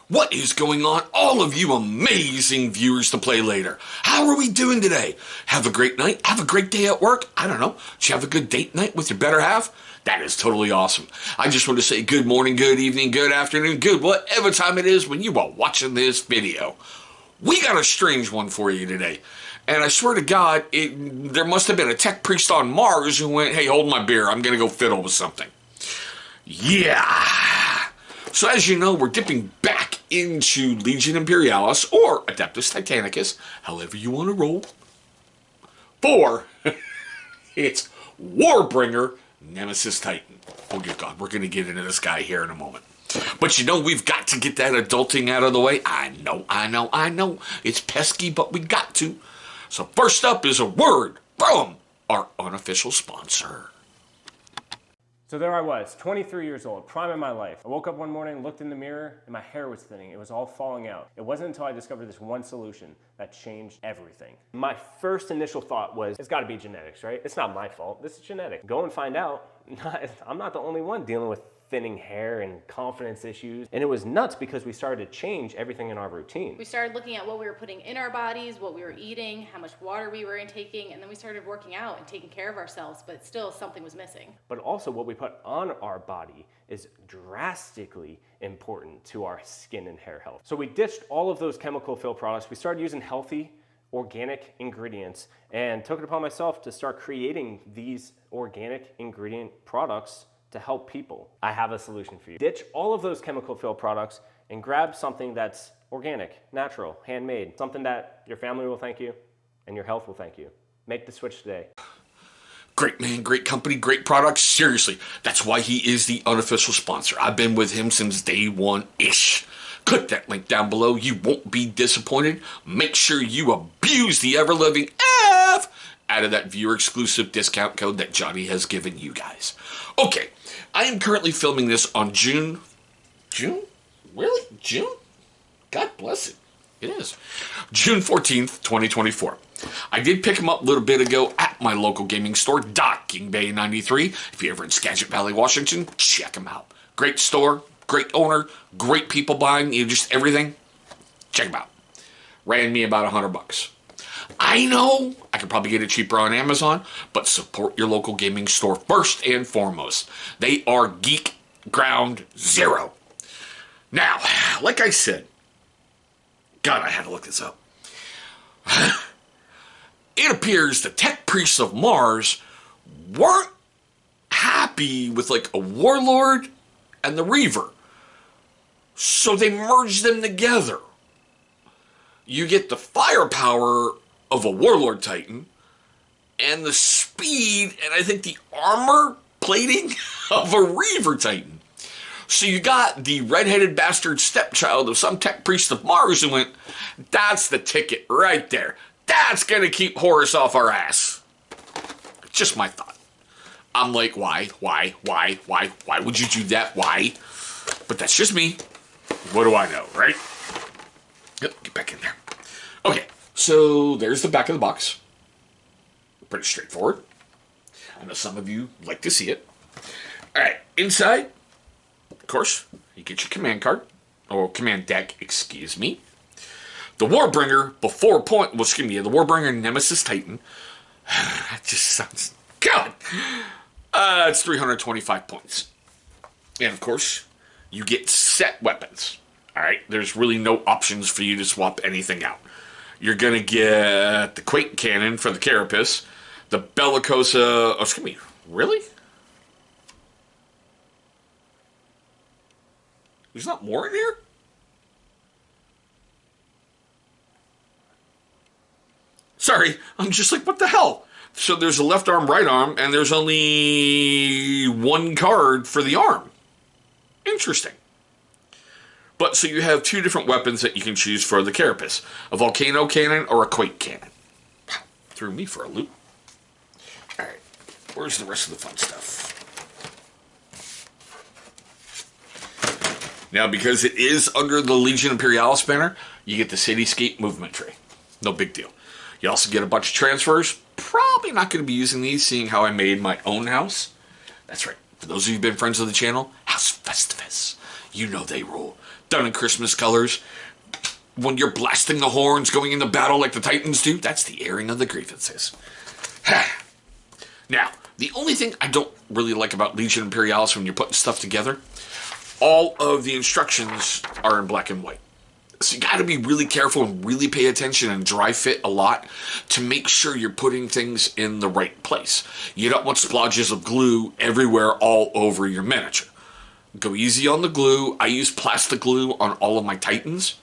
What is going on, all of you amazing viewers to Play Later? How are we doing today? Have a great night? Have a great day at work? I don't know. Did you have a good date night with your better half? That is totally awesome. I just want to say good morning, good evening, good afternoon, good whatever time it is when you are watching this video. We got a strange one for you today. And I swear to God, there must have been a tech priest on Mars who went, hey, hold my beer. I'm going to go fiddle with something. Yeah. So as you know, we're dipping back into Legion Imperialis or Adeptus Titanicus, however you want to roll. For it's Warbringer Nemisis Titan. Oh, good God, we're going to get into this guy here in a moment. But you know, we've got to get that adulting out of the way. I know. It's pesky, but we got to. So first up is a word from our unofficial sponsor. So there I was, 23 years old, prime of my life. I woke up one morning, looked in the mirror, and my hair was thinning. It was all falling out. It wasn't until I discovered this one solution that changed everything. My first initial thought was, it's gotta be genetics, right? It's not my fault, this is genetic. Go and find out. I'm not the only one dealing with thinning hair and confidence issues. And it was nuts because we started to change everything in our routine. We started looking at what we were putting in our bodies, what we were eating, how much water we were intaking, and then we started working out and taking care of ourselves, but still something was missing. But also what we put on our body is drastically important to our skin and hair health. So we ditched all of those chemical filled products. We started using healthy, organic ingredients and took it upon myself to start creating these organic ingredient products to help people. I have a solution for you. Ditch all of those chemical filled products and grab something that's organic, natural, handmade, something that your family will thank you and your health will thank you. Make the switch today. Great man, great company, great products. Seriously, that's why he is the unofficial sponsor. I've been with him since day one-ish. Click that link down below. You won't be disappointed. Make sure you abuse the ever-living F out of that viewer-exclusive discount code that Johnny has given you guys. Okay, I am currently filming this on June? Really? June? God bless it. It is. June 14th, 2024. I did pick him up a little bit ago at my local gaming store, Docking Bay 93. If you're ever in Skagit Valley, Washington, check him out. Great store, great owner, great people buying, just everything. Check him out. Ran me about $100. I know I could probably get it cheaper on Amazon, but support your local gaming store first and foremost. They are geek ground zero. Now, like I said, God, I had to look this up. It appears the tech priests of Mars weren't happy with like a warlord and the reaver, so they merged them together. You get the firepower of a warlord titan and the speed and I think the armor plating of a reaver titan. So you got the redheaded bastard stepchild of some tech priest of Mars and went, that's the ticket right there. That's gonna keep Horus off our ass. Just my thought. I'm like, why would you do that? Why? But that's just me. What do I know, right? Yep, get back in there. Okay, so there's the back of the box. Pretty straightforward. I know some of you like to see it. Alright, inside, of course, you get your command card, or command deck, excuse me. The Warbringer the Warbringer Nemisis Titan. That just sounds good. It's 325 points. And of course, you get set weapons. Alright, there's really no options for you to swap anything out. You're gonna get the Quake Cannon for the Carapace, the Bellicosa, excuse me, really? There's not more in here? Sorry, I'm just like, what the hell? So there's a left arm, right arm, and there's only one card for the arm. Interesting. But so you have two different weapons that you can choose for the Carapace. A Volcano Cannon or a Quake Cannon. Threw me for a loop. Alright, where's the rest of the fun stuff? Now, because it is under the Legion Imperialis banner, you get the Cityscape movement tree. No big deal. You also get a bunch of transfers. Probably not going to be using these, seeing how I made my own house. That's right. For those of you who've been friends of the channel, House Festivus. You know they rule. done in Christmas colors. When you're blasting the horns going into battle like the Titans do, that's the airing of the grievances. Now, the only thing I don't really like about Legion Imperialis when you're putting stuff together, all of the instructions are in black and white. So you got to be really careful and really pay attention and dry fit a lot to make sure you're putting things in the right place. You don't want splodges of glue everywhere all over your miniature. Go easy on the glue. I use plastic glue on all of my Titans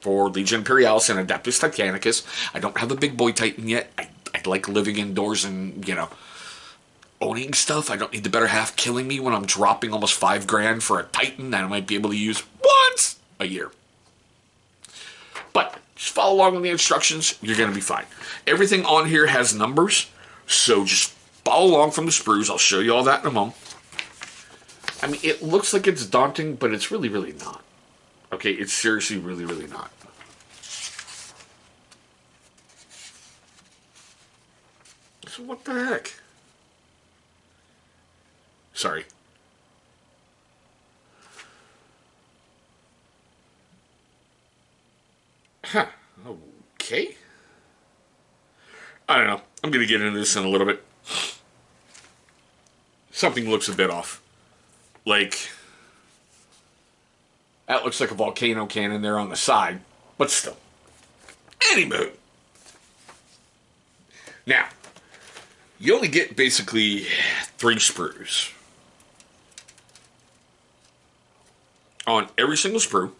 for Legion Imperialis and Adeptus Titanicus. I don't have a big boy Titan yet. I like living indoors and, owning stuff. I don't need the better half killing me when I'm dropping almost $5,000 for a Titan that I might be able to use once a year. But just follow along with the instructions. You're going to be fine. Everything on here has numbers, so just follow along from the sprues. I'll show you all that in a moment. I mean, it looks like it's daunting, but it's really, really not. Okay, it's seriously really, really not. So what the heck? Sorry. Huh. Okay. I don't know. I'm going to get into this in a little bit. Something looks a bit off. Like, that looks like a volcano cannon there on the side, but still. Anywho. Now, you only get basically 3 sprues. On every single sprue,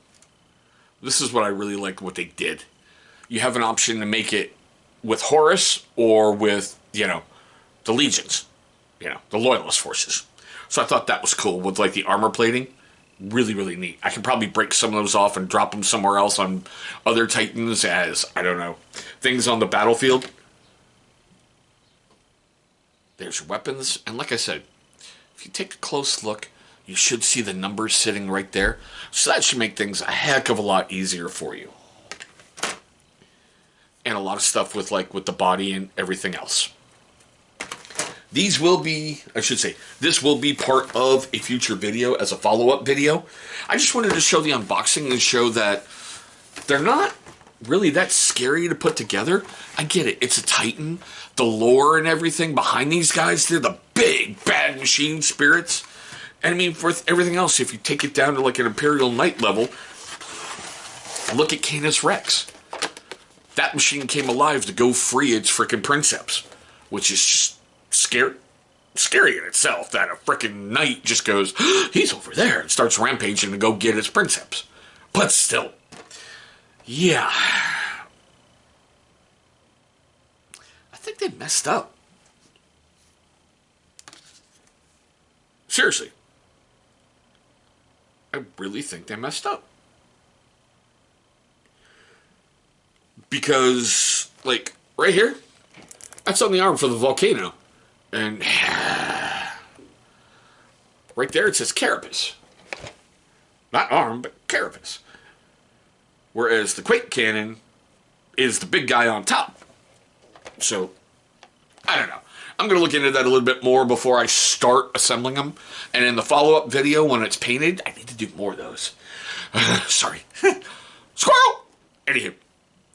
this is what I really like what they did. You have an option to make it with Horus or with, the legions. The loyalist forces. So I thought that was cool with like the armor plating. Really, really neat. I can probably break some of those off and drop them somewhere else on other Titans as, I don't know, things on the battlefield. There's your weapons. And like I said, if you take a close look, you should see the numbers sitting right there. So that should make things a heck of a lot easier for you. And a lot of stuff with the body and everything else. These will be, this will be part of a future video as a follow-up video. I just wanted to show the unboxing and show that they're not really that scary to put together. I get it. It's a Titan. The lore and everything behind these guys, they're the big, bad machine spirits. And I mean, for everything else, if you take it down to like an Imperial Knight level, look at Canis Rex. That machine came alive to go free its frickin' princeps, which is just scary in itself, that a frickin' knight just goes, he's over there, and starts rampaging to go get his princeps. But still, yeah. I think they messed up. Seriously. I really think they messed up. Because, like, right here, that's on the arm for the volcano. And right there it says Carapace. Not arm, but Carapace. Whereas the Quake Cannon is the big guy on top. So, I don't know. I'm going to look into that a little bit more before I start assembling them. And in the follow-up video, when it's painted, I need to do more of those. Sorry. Squirrel! Anywho.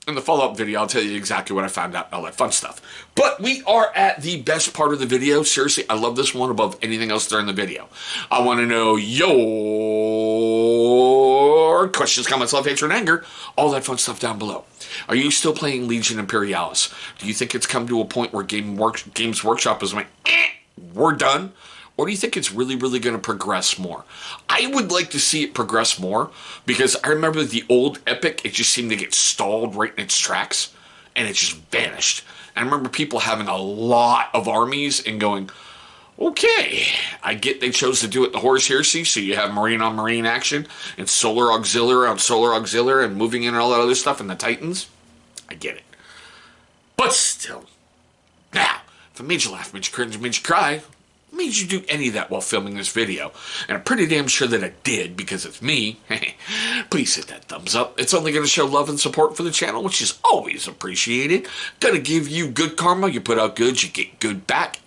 In the follow-up video, I'll tell you exactly what I found out and all that fun stuff. But we are at the best part of the video. Seriously, I love this one above anything else during the video. I want to know your questions, comments, love, hatred, and anger. All that fun stuff down below. Are you still playing Legion Imperialis? Do you think it's come to a point where Games Workshop is like, we're done? Or do you think it's really, really going to progress more? I would like to see it progress more because I remember the old Epic, it just seemed to get stalled right in its tracks and it just vanished. And I remember people having a lot of armies and going, okay, I get they chose to do it the Horus Heresy, so you have Marine on Marine action and Solar Auxiliary on Solar Auxiliary and moving in and all that other stuff in the Titans. I get it. But still. Now, if I made you laugh, made you cringe, made you cry, made you do any of that while filming this video, and I'm pretty damn sure that I did because it's me, please hit that thumbs up. It's only going to show love and support for the channel, which is always appreciated. Gonna give you good karma. You put out good, you get good back,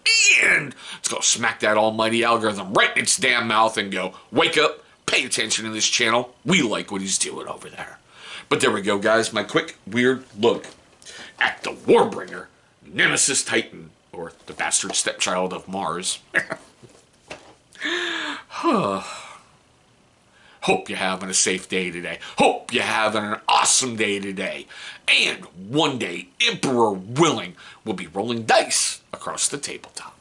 and it's going to smack that almighty algorithm right in its damn mouth and go, wake up, pay attention to this channel. We like what he's doing over there. But there we go, guys. My quick, weird look at the Warbringer Nemesis Titan, or the bastard stepchild of Mars. Hope you're having a safe day today. Hope you're having an awesome day today. And one day, Emperor willing, we'll be rolling dice across the tabletop.